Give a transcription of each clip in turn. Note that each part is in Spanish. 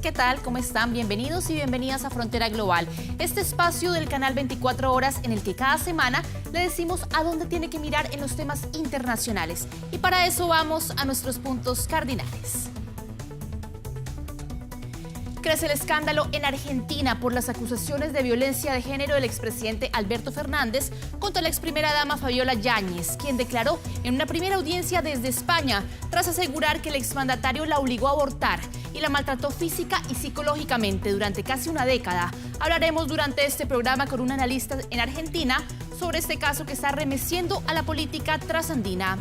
¿qué tal? ¿Cómo están? Bienvenidos y bienvenidas a Frontera Global, este espacio del canal 24 horas en el que cada semana le decimos a dónde tiene que mirar en los temas internacionales. Y para eso vamos a nuestros puntos cardinales. Crece el escándalo en Argentina por las acusaciones de violencia de género del expresidente Alberto Fernández contra la ex primera dama Fabiola Yáñez, quien declaró en una primera audiencia desde España tras asegurar que el exmandatario la obligó a abortar y la maltrató física y psicológicamente durante casi una década. Hablaremos durante este programa con un analista en Argentina sobre este caso que está arremeciendo a la política trasandina.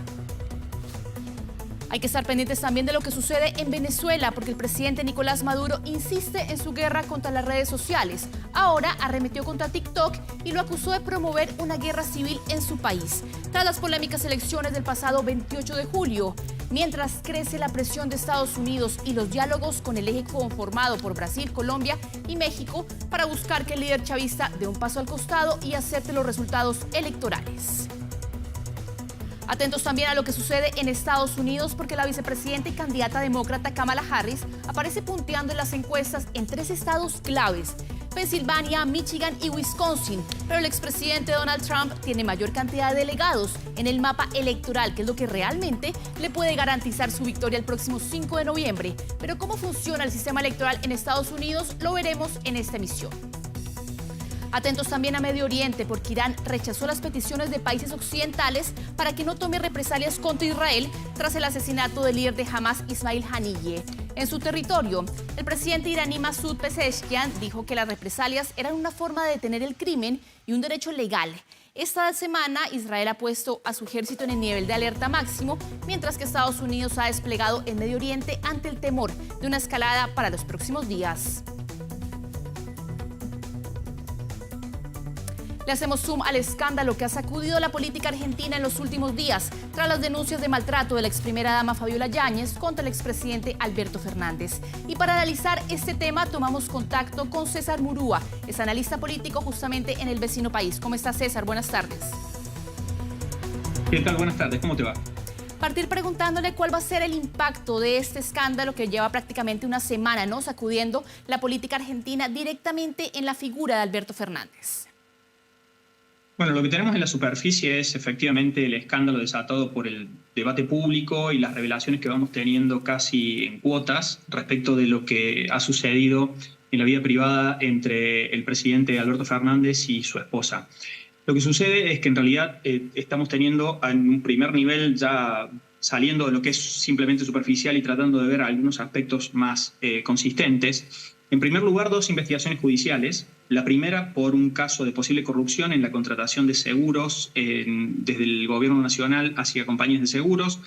Hay que estar pendientes también de lo que sucede en Venezuela, porque el presidente Nicolás Maduro insiste en su guerra contra las redes sociales. Ahora arremetió contra TikTok y lo acusó de promover una guerra civil en su país, tras las polémicas elecciones del pasado 28 de julio. Mientras crece la presión de Estados Unidos y los diálogos con el eje conformado por Brasil, Colombia y México para buscar que el líder chavista dé un paso al costado y acepte los resultados electorales. Atentos también a lo que sucede en Estados Unidos, porque la vicepresidenta y candidata demócrata Kamala Harris aparece punteando en las encuestas en 3 estados claves: Pensilvania, Michigan y Wisconsin. Pero el expresidente Donald Trump tiene mayor cantidad de delegados en el mapa electoral, que es lo que realmente le puede garantizar su victoria el próximo 5 de noviembre. Pero ¿cómo funciona el sistema electoral en Estados Unidos? Lo veremos en esta emisión. Atentos también a Medio Oriente, porque Irán rechazó las peticiones de países occidentales para que no tome represalias contra Israel tras el asesinato del líder de Hamas, Ismail Haniyeh, en su territorio. El presidente iraní Masoud Pezeshkian dijo que las represalias eran una forma de detener el crimen y un derecho legal. Esta semana Israel ha puesto a su ejército en el nivel de alerta máximo, mientras que Estados Unidos ha desplegado en Medio Oriente ante el temor de una escalada para los próximos días. Le hacemos zoom al escándalo que ha sacudido la política argentina en los últimos días, tras las denuncias de maltrato de la ex primera dama Fabiola Yáñez contra el expresidente Alberto Fernández. Y para analizar este tema tomamos contacto con César Murúa, es analista político justamente en el vecino país. ¿Cómo está, César? Buenas tardes. ¿Qué tal? Buenas tardes. ¿Cómo te va? Partir preguntándole cuál va a ser el impacto de este escándalo que lleva prácticamente una semana, ¿no?, sacudiendo la política argentina directamente en la figura de Alberto Fernández. Bueno, lo que tenemos en la superficie es efectivamente el escándalo desatado por el debate público y las revelaciones que vamos teniendo casi en cuotas respecto de lo que ha sucedido en la vida privada entre el presidente Alberto Fernández y su esposa. Lo que sucede es que en realidad estamos teniendo en un primer nivel, ya saliendo de lo que es simplemente superficial y tratando de ver algunos aspectos más consistentes. En primer lugar, 2 investigaciones judiciales. La primera por un caso de posible corrupción en la contratación de seguros desde el gobierno nacional hacia compañías de seguros.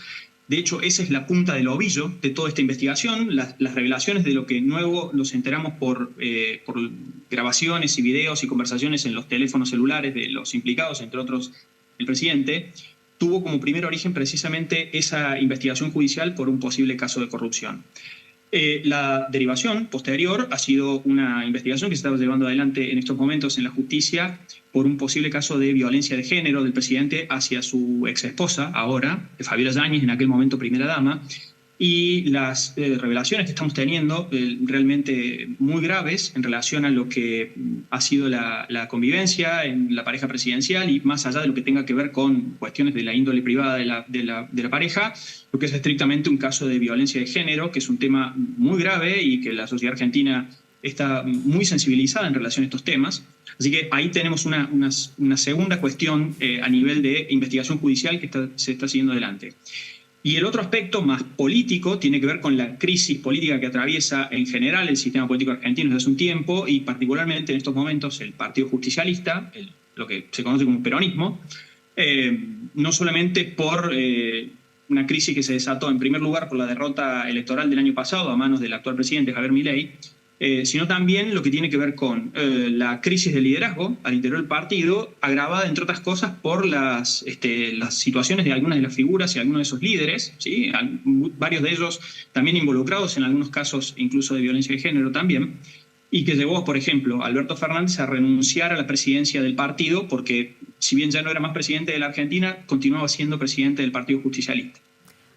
De hecho, esa es la punta del ovillo de toda esta investigación. Las revelaciones de lo que nuevo nos enteramos por grabaciones y videos y conversaciones en los teléfonos celulares de los implicados, entre otros el presidente, tuvo como primer origen precisamente esa investigación judicial por un posible caso de corrupción. La derivación posterior ha sido una investigación que se está llevando adelante en estos momentos en la justicia por un posible caso de violencia de género del presidente hacia su ex esposa, ahora, Fabiola Yáñez, en aquel momento primera dama, y las revelaciones que estamos teniendo realmente muy graves en relación a lo que ha sido la convivencia en la pareja presidencial y más allá de lo que tenga que ver con cuestiones de la índole privada de la pareja, lo que es estrictamente un caso de violencia de género, que es un tema muy grave y que la sociedad argentina está muy sensibilizada en relación a estos temas. Así que ahí tenemos una segunda cuestión a nivel de investigación judicial que se está siguiendo adelante. Y el otro aspecto más político tiene que ver con la crisis política que atraviesa en general el sistema político argentino desde hace un tiempo y particularmente en estos momentos el Partido Justicialista, lo que se conoce como peronismo, no solamente por una crisis que se desató en primer lugar por la derrota electoral del año pasado a manos del actual presidente Javier Milei, sino también lo que tiene que ver con la crisis de liderazgo al interior del partido, agravada, entre otras cosas, por las situaciones de algunas de las figuras y algunos de esos líderes, ¿sí? Varios de ellos también involucrados en algunos casos incluso de violencia de género también, y que llevó, por ejemplo, a Alberto Fernández a renunciar a la presidencia del partido porque, si bien ya no era más presidente de la Argentina, continuaba siendo presidente del Partido Justicialista.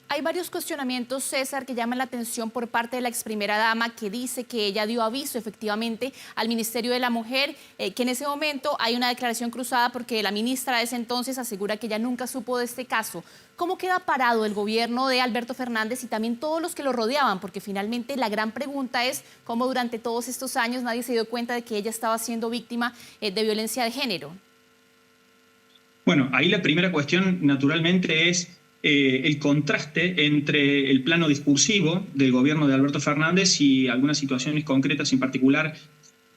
Hay varios cuestionamientos, César, que llaman la atención por parte de la ex primera dama, que dice que ella dio aviso efectivamente al Ministerio de la Mujer, que en ese momento hay una declaración cruzada porque la ministra de ese entonces asegura que ella nunca supo de este caso. ¿Cómo queda parado el gobierno de Alberto Fernández y también todos los que lo rodeaban? Porque finalmente la gran pregunta es cómo durante todos estos años nadie se dio cuenta de que ella estaba siendo víctima de violencia de género. Bueno, ahí la primera cuestión naturalmente es el contraste entre el plano discursivo del gobierno de Alberto Fernández y algunas situaciones concretas en particular.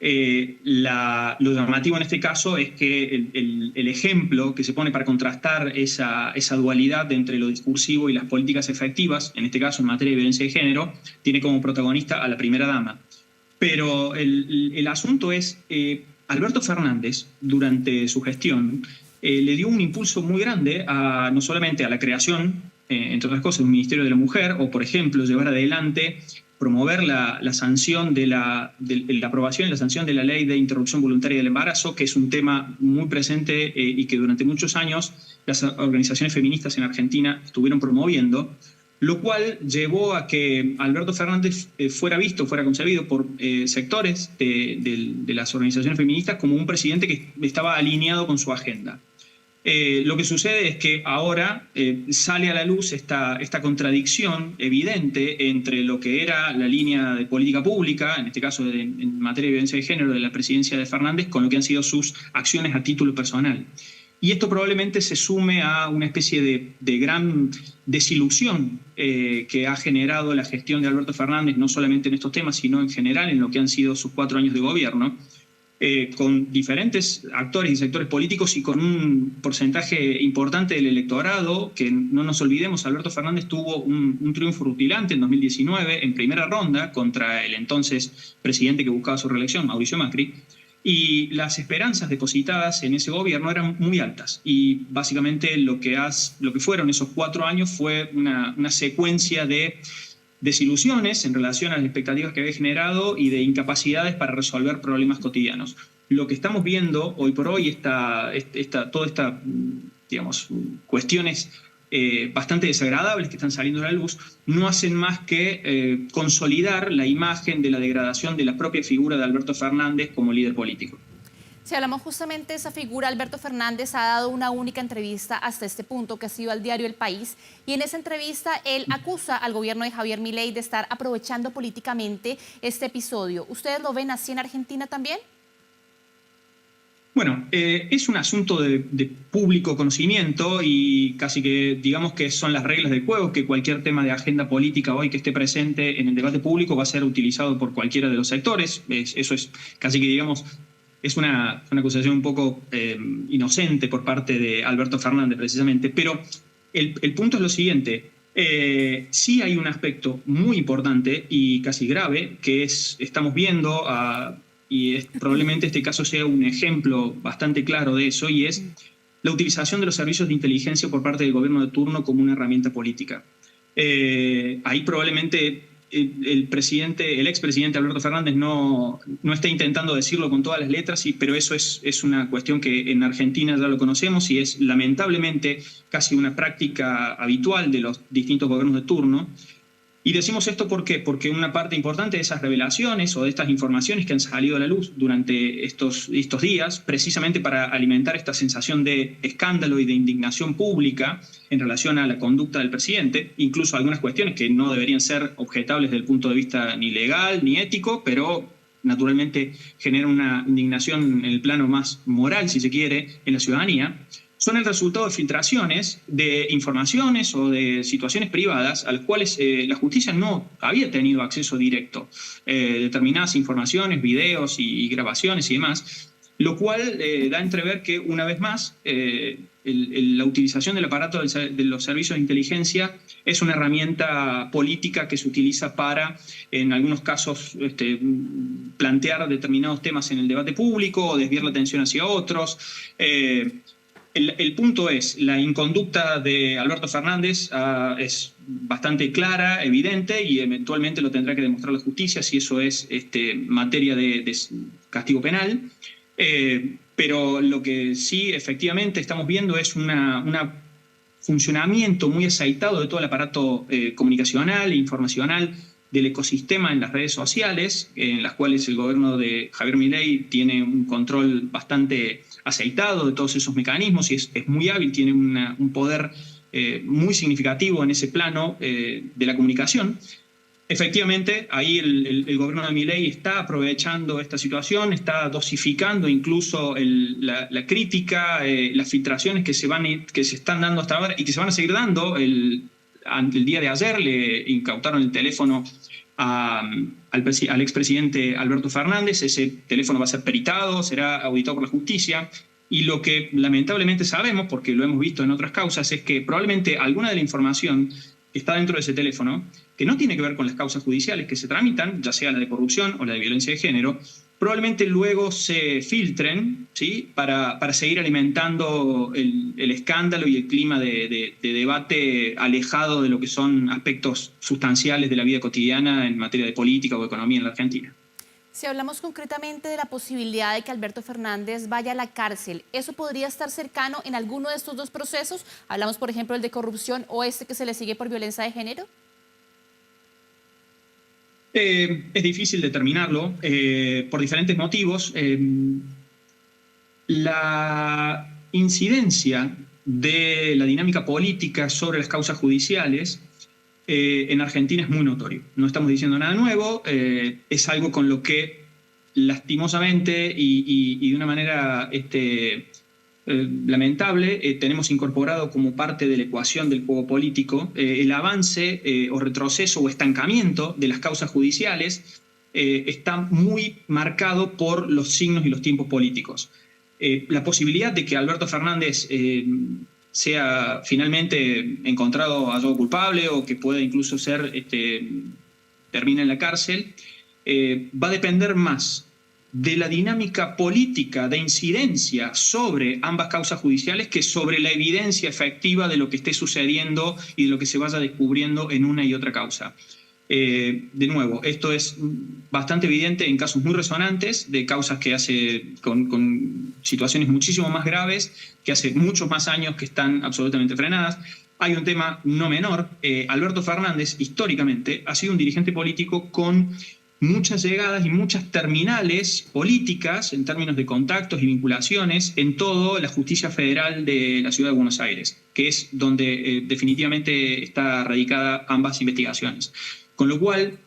Lo llamativo en este caso es que el ejemplo que se pone para contrastar esa dualidad entre lo discursivo y las políticas efectivas, en este caso en materia de violencia de género, tiene como protagonista a la primera dama. Pero el asunto es, Alberto Fernández, durante su gestión, le dio un impulso muy grande no solamente a la creación, entre otras cosas, de un Ministerio de la Mujer, o por ejemplo, llevar adelante, promover la sanción la aprobación y la sanción de la ley de interrupción voluntaria del embarazo, que es un tema muy presente y que durante muchos años las organizaciones feministas en Argentina estuvieron promoviendo, lo cual llevó a que Alberto Fernández fuera concebido por sectores de las organizaciones feministas como un presidente que estaba alineado con su agenda. Lo que sucede es que ahora sale a la luz esta contradicción evidente entre lo que era la línea de política pública, en este caso en materia de violencia de género de la presidencia de Fernández, con lo que han sido sus acciones a título personal. Y esto probablemente se sume a una especie de gran desilusión que ha generado la gestión de Alberto Fernández, no solamente en estos temas, sino en general en lo que han sido sus 4 años de gobierno, con diferentes actores y sectores políticos y con un porcentaje importante del electorado, que no nos olvidemos, Alberto Fernández tuvo un triunfo rutilante en 2019 en primera ronda contra el entonces presidente que buscaba su reelección, Mauricio Macri, y las esperanzas depositadas en ese gobierno eran muy altas. Y básicamente lo que fueron esos 4 años fue una secuencia de desilusiones en relación a las expectativas que había generado y de incapacidades para resolver problemas cotidianos. Lo que estamos viendo hoy por hoy, toda esta, digamos, cuestiones bastante desagradables que están saliendo a la luz, no hacen más que consolidar la imagen de la degradación de la propia figura de Alberto Fernández como líder político. Si hablamos justamente de esa figura, Alberto Fernández ha dado una única entrevista hasta este punto, que ha sido al diario El País, y en esa entrevista él acusa al gobierno de Javier Milei de estar aprovechando políticamente este episodio. ¿Ustedes lo ven así en Argentina también? Bueno, es un asunto de público conocimiento y casi que digamos que son las reglas del juego, que cualquier tema de agenda política hoy que esté presente en el debate público va a ser utilizado por cualquiera de los sectores. Eso es casi que, digamos, es una acusación un poco inocente por parte de Alberto Fernández precisamente, pero el punto es lo siguiente. Sí hay un aspecto muy importante y casi grave que estamos viendo probablemente este caso sea un ejemplo bastante claro de eso, y es la utilización de los servicios de inteligencia por parte del gobierno de turno como una herramienta política. Ahí probablemente el expresidente Alberto Fernández no está intentando decirlo con todas las letras, pero eso es una cuestión que en Argentina ya lo conocemos y es lamentablemente casi una práctica habitual de los distintos gobiernos de turno. Y decimos esto ¿por qué? Porque una parte importante de esas revelaciones o de estas informaciones que han salido a la luz durante estos días, precisamente para alimentar esta sensación de escándalo y de indignación pública en relación a la conducta del presidente, incluso algunas cuestiones que no deberían ser objetables desde el punto de vista ni legal ni ético, pero naturalmente generan una indignación en el plano más moral, si se quiere, en la ciudadanía, son el resultado de filtraciones de informaciones o de situaciones privadas a las cuales la justicia no había tenido acceso directo. Determinadas informaciones, videos y grabaciones y demás, lo cual da a entrever que, una vez más, la utilización del aparato de los servicios de inteligencia es una herramienta política que se utiliza para, en algunos casos, plantear determinados temas en el debate público o desviar la atención hacia otros. El punto es, la inconducta de Alberto Fernández es bastante clara, evidente, y eventualmente lo tendrá que demostrar la justicia si eso es materia de castigo penal. Pero lo que sí efectivamente estamos viendo es una funcionamiento muy aceitado de todo el aparato comunicacional e informacional del ecosistema en las redes sociales, en las cuales el gobierno de Javier Milei tiene un control bastante aceitado de todos esos mecanismos y es muy hábil, tiene un poder muy significativo en ese plano de la comunicación. Efectivamente, ahí el gobierno de Milei está aprovechando esta situación, está dosificando incluso la crítica, las filtraciones que se están dando hasta ahora y que se van a seguir dando. El día de ayer le incautaron el teléfono al expresidente Alberto Fernández. Ese teléfono va a ser peritado, será auditado por la justicia. Y lo que lamentablemente sabemos, porque lo hemos visto en otras causas, es que probablemente alguna de la información que está dentro de ese teléfono, que no tiene que ver con las causas judiciales que se tramitan, ya sea la de corrupción o la de violencia de género, probablemente luego se filtren, ¿sí?, para seguir alimentando el escándalo y el clima de debate alejado de lo que son aspectos sustanciales de la vida cotidiana en materia de política o economía en la Argentina. Si hablamos concretamente de la posibilidad de que Alberto Fernández vaya a la cárcel, ¿eso podría estar cercano en alguno de estos dos procesos? Hablamos, por ejemplo, del de corrupción o este que se le sigue por violencia de género. Es difícil determinarlo por diferentes motivos. La incidencia de la dinámica política sobre las causas judiciales en Argentina es muy notorio. No estamos diciendo nada nuevo, es algo con lo que lastimosamente y de una manera lamentable tenemos incorporado como parte de la ecuación del juego político el avance o retroceso o estancamiento de las causas judiciales está muy marcado por los signos y los tiempos políticos. La posibilidad de que Alberto Fernández sea finalmente encontrado hallado culpable o que pueda incluso termine en la cárcel, va a depender más de la dinámica política de incidencia sobre ambas causas judiciales que sobre la evidencia efectiva de lo que esté sucediendo y de lo que se vaya descubriendo en una y otra causa. De nuevo, esto es bastante evidente en casos muy resonantes de causas que con situaciones muchísimo más graves, que hace muchos más años que están absolutamente frenadas. Hay un tema no menor. Alberto Fernández, históricamente, ha sido un dirigente político con muchas llegadas y muchas terminales políticas en términos de contactos y vinculaciones en toda la justicia federal de la ciudad de Buenos Aires, que es donde definitivamente está radicada ambas investigaciones. Con lo cual,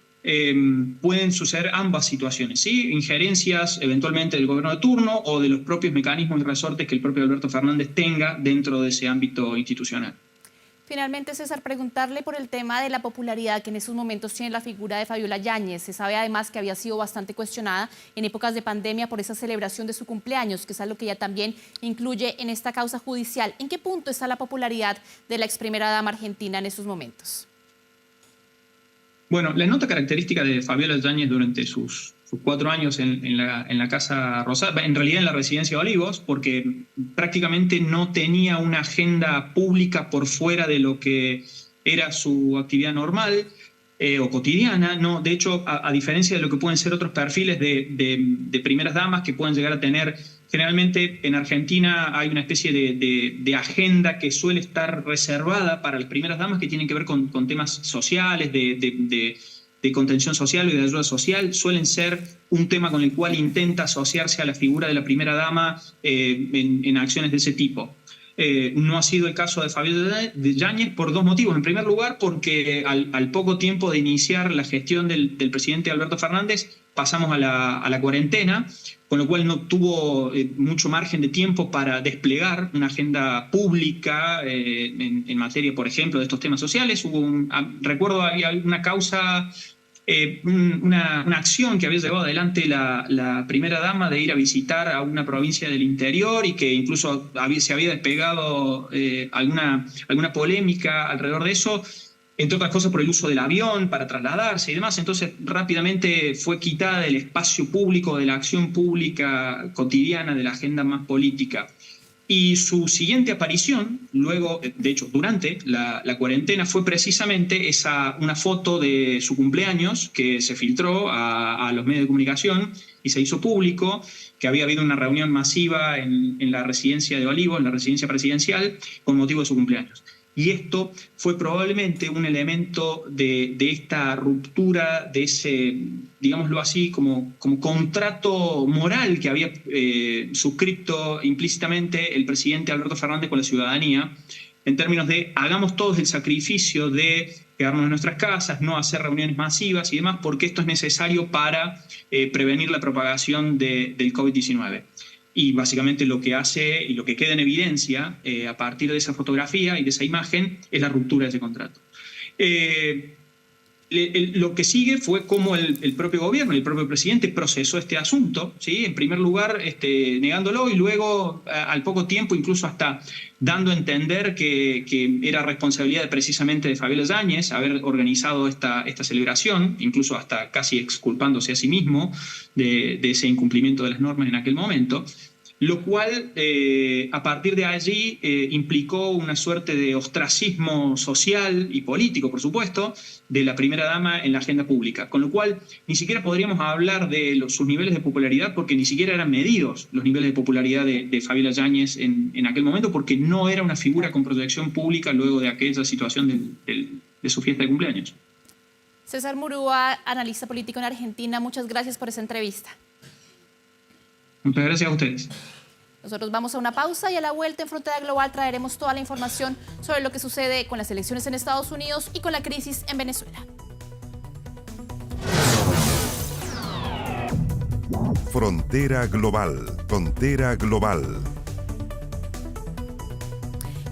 pueden suceder ambas situaciones, ¿sí? Injerencias eventualmente del gobierno de turno o de los propios mecanismos y resortes que el propio Alberto Fernández tenga dentro de ese ámbito institucional. Finalmente, César, preguntarle por el tema de la popularidad que en estos momentos tiene la figura de Fabiola Yáñez. Se sabe además que había sido bastante cuestionada en épocas de pandemia por esa celebración de su cumpleaños, que es algo que ella también incluye en esta causa judicial. ¿En qué punto está la popularidad de la ex primera dama argentina en estos momentos? Bueno, la nota característica de Fabiola Yáñez durante sus 4 años en la Casa Rosada, en realidad en la Residencia de Olivos, porque prácticamente no tenía una agenda pública por fuera de lo que era su actividad normal o cotidiana. No, de hecho, a diferencia de lo que pueden ser otros perfiles de primeras damas que pueden llegar a tener, generalmente en Argentina hay una especie de agenda que suele estar reservada para las primeras damas que tienen que ver con temas sociales, de contención social y de ayuda social. Suelen ser un tema con el cual intenta asociarse a la figura de la primera dama en acciones de ese tipo. No ha sido el caso de Fabiola Yáñez por 2 motivos. En primer lugar, porque al poco tiempo de iniciar la gestión del presidente Alberto Fernández, pasamos a la cuarentena, con lo cual no tuvo mucho margen de tiempo para desplegar una agenda pública en materia, por ejemplo, de estos temas sociales. Recuerdo había una causa, una acción que había llevado adelante la primera dama de ir a visitar a una provincia del interior y que incluso se había despegado alguna polémica alrededor de eso, entre otras cosas por el uso del avión para trasladarse y demás. Entonces rápidamente fue quitada del espacio público, de la acción pública cotidiana, de la agenda más política. Y su siguiente aparición, luego, de hecho, durante la cuarentena, fue precisamente una foto de su cumpleaños que se filtró a los medios de comunicación y se hizo público, que había habido una reunión masiva en la residencia de Olivos, en la residencia presidencial, con motivo de su cumpleaños. Y esto fue probablemente un elemento de esta ruptura, de ese, digámoslo así, como contrato moral que había suscrito implícitamente el presidente Alberto Fernández con la ciudadanía, en términos de hagamos todos el sacrificio de quedarnos en nuestras casas, no hacer reuniones masivas y demás, porque esto es necesario para prevenir la propagación del COVID-19. Y básicamente lo que hace y lo que queda en evidencia a partir de esa fotografía y de esa imagen es la ruptura de ese contrato. Lo que sigue fue cómo el propio gobierno, el propio presidente procesó este asunto, ¿sí? En primer lugar negándolo y luego al poco tiempo incluso hasta dando a entender que era responsabilidad precisamente de Fabiola Yáñez haber organizado esta celebración, incluso hasta casi exculpándose a sí mismo de ese incumplimiento de las normas en aquel momento. Lo cual, a partir de allí, implicó una suerte de ostracismo social y político, por supuesto, de la primera dama en la agenda pública. Con lo cual, ni siquiera podríamos hablar de sus niveles de popularidad, porque ni siquiera eran medidos los niveles de popularidad de Fabiola Yáñez en aquel momento, porque no era una figura con proyección pública luego de aquella situación de su fiesta de cumpleaños. César Murúa, analista político en Argentina, muchas gracias por esa entrevista. Muchas gracias a ustedes. Nosotros vamos a una pausa y a la vuelta en Frontera Global traeremos toda la información sobre lo que sucede con las elecciones en Estados Unidos y con la crisis en Venezuela. Frontera Global, Frontera Global.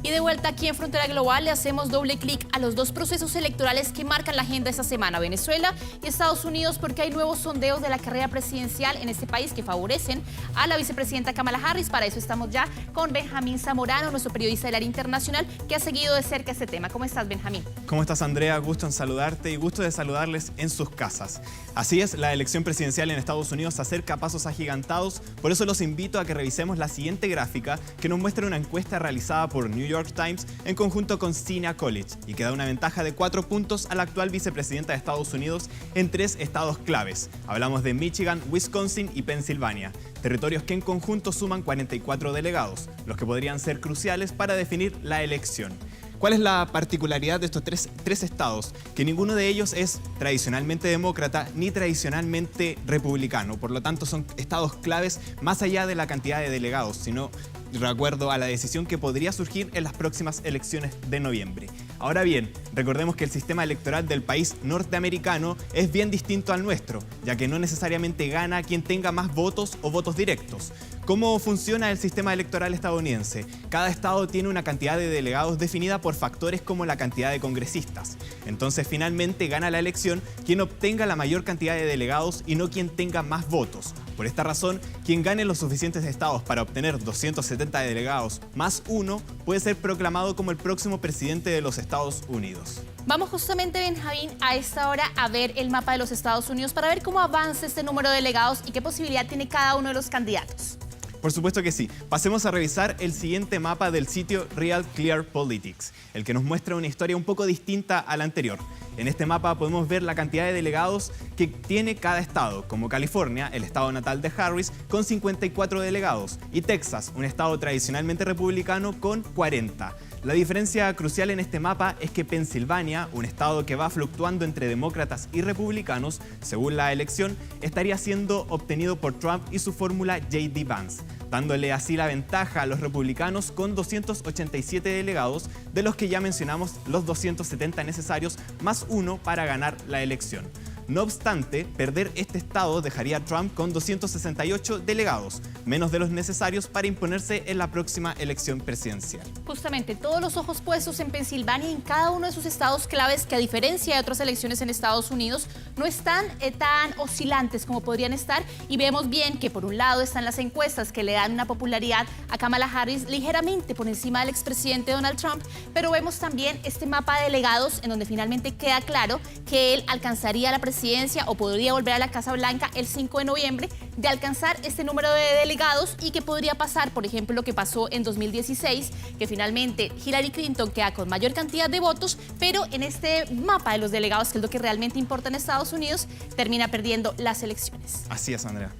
Y de vuelta aquí en Frontera Global le hacemos doble clic a los dos procesos electorales que marcan la agenda esta semana, Venezuela y Estados Unidos, porque hay nuevos sondeos de la carrera presidencial en este país que favorecen a la vicepresidenta Kamala Harris. Para eso estamos ya con Benjamín Zamorano, nuestro periodista del área internacional, que ha seguido de cerca este tema. ¿Cómo estás, Benjamín? ¿Cómo estás, Andrea? Gusto en saludarte y gusto de saludarles en sus casas. Así es, la elección presidencial en Estados Unidos se acerca a pasos agigantados, por eso los invito a que revisemos la siguiente gráfica que nos muestra una encuesta realizada por New York Times en conjunto con Siena College y que da una ventaja de 4 puntos a la actual vicepresidenta de Estados Unidos en 3 estados claves. Hablamos de Michigan, Wisconsin y Pensilvania, territorios que en conjunto suman 44 delegados, los que podrían ser cruciales para definir la elección. ¿Cuál es la particularidad de estos tres estados? Que ninguno de ellos es tradicionalmente demócrata ni tradicionalmente republicano. Por lo tanto, son estados claves más allá de la cantidad de delegados, sino de acuerdo a la decisión que podría surgir en las próximas elecciones de noviembre. Ahora bien, recordemos que el sistema electoral del país norteamericano es bien distinto al nuestro, ya que no necesariamente gana quien tenga más votos o votos directos. ¿Cómo funciona el sistema electoral estadounidense? Cada estado tiene una cantidad de delegados definida por factores como la cantidad de congresistas. Entonces, finalmente gana la elección quien obtenga la mayor cantidad de delegados y no quien tenga más votos. Por esta razón, quien gane los suficientes estados para obtener 270 delegados más 1 puede ser proclamado como el próximo presidente de los Estados Unidos. Vamos justamente, Benjamín, a esta hora a ver el mapa de los Estados Unidos para ver cómo avanza este número de delegados y qué posibilidad tiene cada uno de los candidatos. Por supuesto que sí. Pasemos a revisar el siguiente mapa del sitio Real Clear Politics, el que nos muestra una historia un poco distinta a la anterior. En este mapa podemos ver la cantidad de delegados que tiene cada estado, como California, el estado natal de Harris, con 54 delegados, y Texas, un estado tradicionalmente republicano, con 40. La diferencia crucial en este mapa es que Pensilvania, un estado que va fluctuando entre demócratas y republicanos, según la elección, estaría siendo obtenido por Trump y su fórmula J.D. Vance, dándole así la ventaja a los republicanos con 287 delegados, de los que ya mencionamos los 270 necesarios más 1 para ganar la elección. No obstante, perder este estado dejaría a Trump con 268 delegados, menos de los necesarios para imponerse en la próxima elección presidencial. Justamente, todos los ojos puestos en Pensilvania y en cada uno de sus estados claves que, a diferencia de otras elecciones en Estados Unidos, no están tan oscilantes como podrían estar, y vemos bien que por un lado están las encuestas que le dan una popularidad a Kamala Harris ligeramente por encima del expresidente Donald Trump, pero vemos también este mapa de delegados en donde finalmente queda claro que él alcanzaría la presidencia o podría volver a la Casa Blanca el 5 de noviembre de alcanzar este número de delegados, y que podría pasar, por ejemplo, lo que pasó en 2016, que finalmente Hillary Clinton queda con mayor cantidad de votos, pero en este mapa de los delegados, que es lo que realmente importa en Estados Unidos, termina perdiendo las elecciones. Así es, Andrea.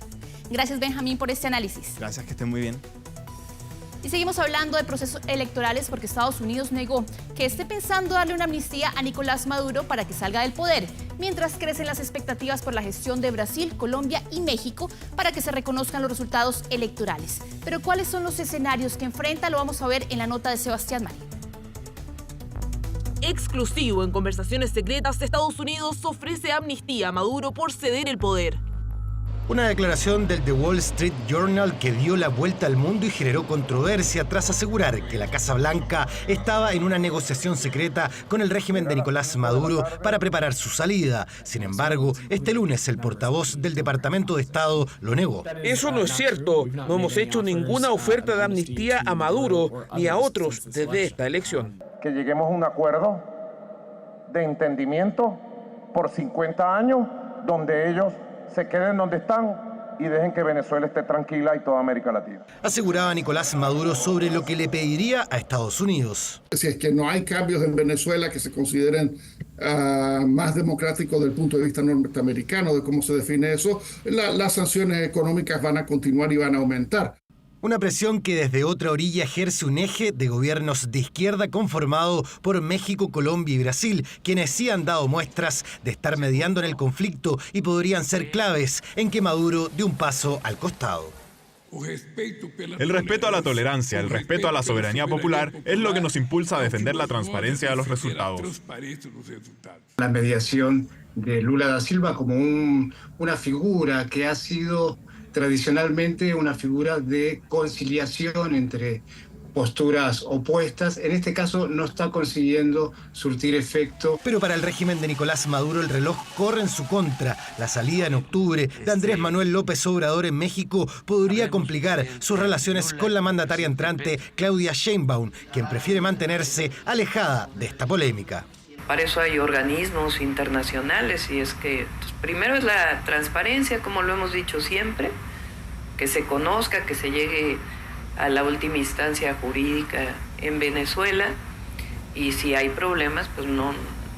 Gracias, Benjamín, por este análisis. Gracias, que estén muy bien. Y seguimos hablando de procesos electorales porque Estados Unidos negó que esté pensando darle una amnistía a Nicolás Maduro para que salga del poder, mientras crecen las expectativas por la gestión de Brasil, Colombia y México para que se reconozcan los resultados electorales. Pero ¿cuáles son los escenarios que enfrenta? Lo vamos a ver en la nota de Sebastián Marín. Exclusivo en Conversaciones Secretas, Estados Unidos ofrece amnistía a Maduro por ceder el poder. Una declaración del The Wall Street Journal que dio la vuelta al mundo y generó controversia tras asegurar que la Casa Blanca estaba en una negociación secreta con el régimen de Nicolás Maduro para preparar su salida. Sin embargo, este lunes el portavoz del Departamento de Estado lo negó. Eso no es cierto. No hemos hecho ninguna oferta de amnistía a Maduro ni a otros desde esta elección. Que lleguemos a un acuerdo de entendimiento por 50 años donde ellos se queden donde están y dejen que Venezuela esté tranquila y toda América Latina. Aseguraba Nicolás Maduro sobre lo que le pediría a Estados Unidos. Si es que no hay cambios en Venezuela que se consideren más democráticos desde el punto de vista norteamericano, de cómo se define eso, las sanciones económicas van a continuar y van a aumentar. Una presión que desde otra orilla ejerce un eje de gobiernos de izquierda conformado por México, Colombia y Brasil, quienes sí han dado muestras de estar mediando en el conflicto y podrían ser claves en que Maduro dé un paso al costado. El respeto a la tolerancia, el respeto a la soberanía popular es lo que nos impulsa a defender la transparencia de los resultados. La mediación de Lula da Silva como una figura que ha sido tradicionalmente una figura de conciliación entre posturas opuestas, en este caso no está consiguiendo surtir efecto. Pero para el régimen de Nicolás Maduro el reloj corre en su contra. La salida en octubre de Andrés Manuel López Obrador en México podría complicar sus relaciones con la mandataria entrante Claudia Sheinbaum, quien prefiere mantenerse alejada de esta polémica. Para eso hay organismos internacionales y es que primero es la transparencia, como lo hemos dicho siempre, que se conozca, que se llegue a la última instancia jurídica en Venezuela y si hay problemas, pues no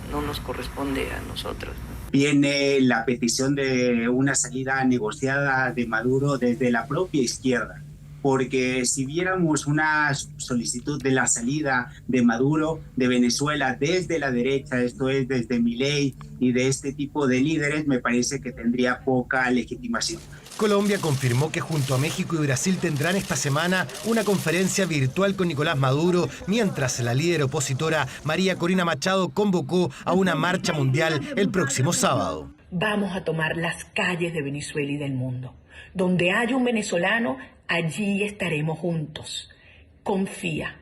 nos corresponde a nosotros. Viene la petición de una salida negociada de Maduro desde la propia izquierda. Porque si viéramos una solicitud de la salida de Maduro de Venezuela desde la derecha, esto es desde Milei y de este tipo de líderes, me parece que tendría poca legitimación. Colombia confirmó que junto a México y Brasil tendrán esta semana una conferencia virtual con Nicolás Maduro, mientras la líder opositora María Corina Machado convocó a una marcha mundial el próximo sábado. Vamos a tomar las calles de Venezuela y del mundo. Donde haya un venezolano, allí estaremos juntos. Confía.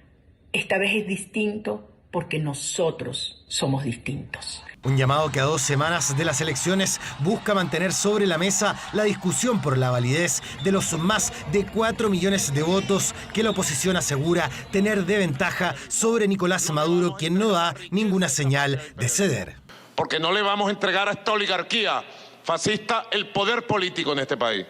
Esta vez es distinto porque nosotros somos distintos. Un llamado que a 2 semanas de las elecciones busca mantener sobre la mesa la discusión por la validez de los más de 4 millones de votos que la oposición asegura tener de ventaja sobre Nicolás Maduro, quien no da ninguna señal de ceder. Porque no le vamos a entregar a esta oligarquía fascista el poder político en este país.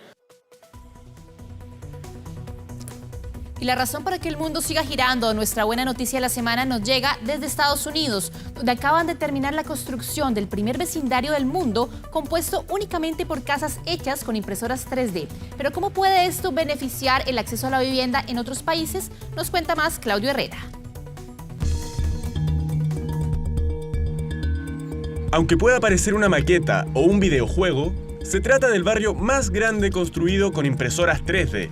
Y la razón para que el mundo siga girando, nuestra buena noticia de la semana nos llega desde Estados Unidos, donde acaban de terminar la construcción del primer vecindario del mundo compuesto únicamente por casas hechas con impresoras 3D. Pero ¿cómo puede esto beneficiar el acceso a la vivienda en otros países? Nos cuenta más Claudio Herrera. Aunque pueda parecer una maqueta o un videojuego, se trata del barrio más grande construido con impresoras 3D.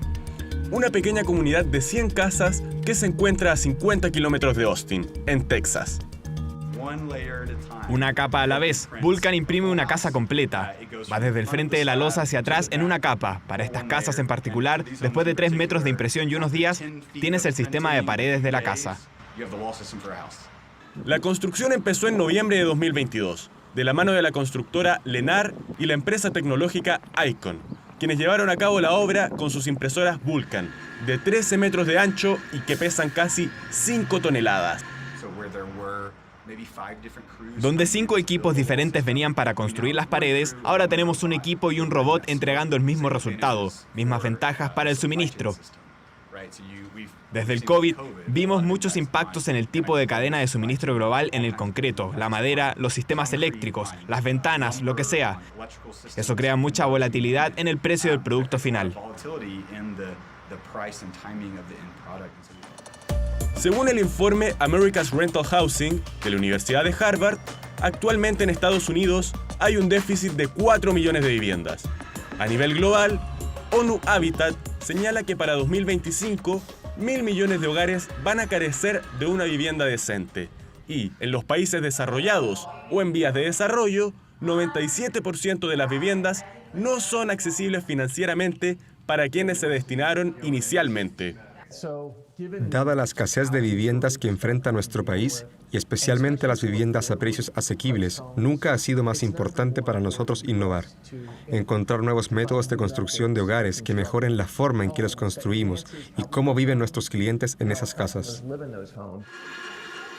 Una pequeña comunidad de 100 casas que se encuentra a 50 kilómetros de Austin, en Texas. Una capa a la vez, Vulcan imprime una casa completa. Va desde el frente de la losa hacia atrás en una capa. Para estas casas en particular, después de 3 metros de impresión y unos días, tienes el sistema de paredes de la casa. La construcción empezó en noviembre de 2022, de la mano de la constructora Lennar y la empresa tecnológica Icon, quienes llevaron a cabo la obra con sus impresoras Vulcan, de 13 metros de ancho y que pesan casi 5 toneladas. Donde 5 equipos diferentes venían para construir las paredes, ahora tenemos un equipo y un robot entregando el mismo resultado, mismas ventajas para el suministro. Desde el COVID, vimos muchos impactos en el tipo de cadena de suministro global en el concreto, la madera, los sistemas eléctricos, las ventanas, lo que sea. Eso crea mucha volatilidad en el precio del producto final. Según el informe America's Rental Housing de la Universidad de Harvard, actualmente en Estados Unidos hay un déficit de 4 millones de viviendas. A nivel global, ONU Habitat señala que para 2025, 1.000 millones de hogares van a carecer de una vivienda decente. Y en los países desarrollados o en vías de desarrollo, 97% de las viviendas no son accesibles financieramente para quienes se destinaron inicialmente. Dada la escasez de viviendas que enfrenta nuestro país, y especialmente las viviendas a precios asequibles, nunca ha sido más importante para nosotros innovar, encontrar nuevos métodos de construcción de hogares que mejoren la forma en que los construimos y cómo viven nuestros clientes en esas casas.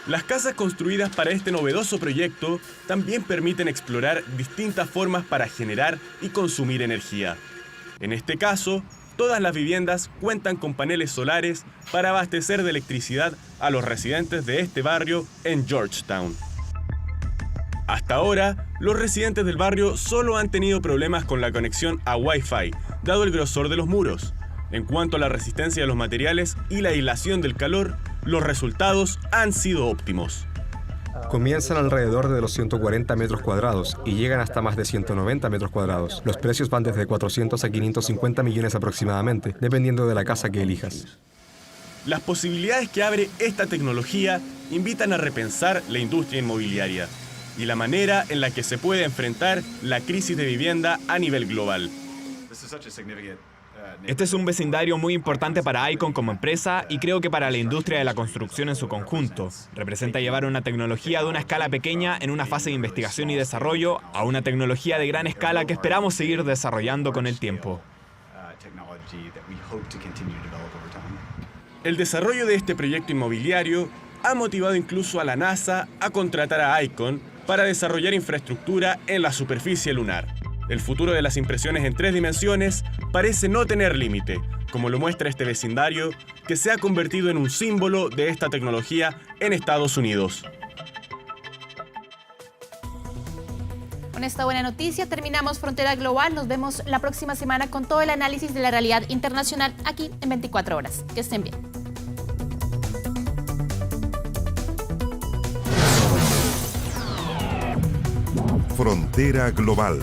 Las casas construidas para este novedoso proyecto también permiten explorar distintas formas para generar y consumir energía. En este caso, todas las viviendas cuentan con paneles solares para abastecer de electricidad a los residentes de este barrio en Georgetown. Hasta ahora, los residentes del barrio solo han tenido problemas con la conexión a Wi-Fi, dado el grosor de los muros. En cuanto a la resistencia de los materiales y la aislación del calor, los resultados han sido óptimos. Comienzan alrededor de los 140 metros cuadrados y llegan hasta más de 190 metros cuadrados. Los precios van desde 400 a 550 millones aproximadamente, dependiendo de la casa que elijas. Las posibilidades que abre esta tecnología invitan a repensar la industria inmobiliaria y la manera en la que se puede enfrentar la crisis de vivienda a nivel global. Este es un vecindario muy importante para Icon como empresa y creo que para la industria de la construcción en su conjunto. Representa llevar una tecnología de una escala pequeña en una fase de investigación y desarrollo a una tecnología de gran escala que esperamos seguir desarrollando con el tiempo. El desarrollo de este proyecto inmobiliario ha motivado incluso a la NASA a contratar a Icon para desarrollar infraestructura en la superficie lunar. El futuro de las impresiones en 3 dimensiones parece no tener límite, como lo muestra este vecindario que se ha convertido en un símbolo de esta tecnología en Estados Unidos. Con esta buena noticia terminamos Frontera Global. Nos vemos la próxima semana con todo el análisis de la realidad internacional aquí en 24 horas. Que estén bien. Frontera Global.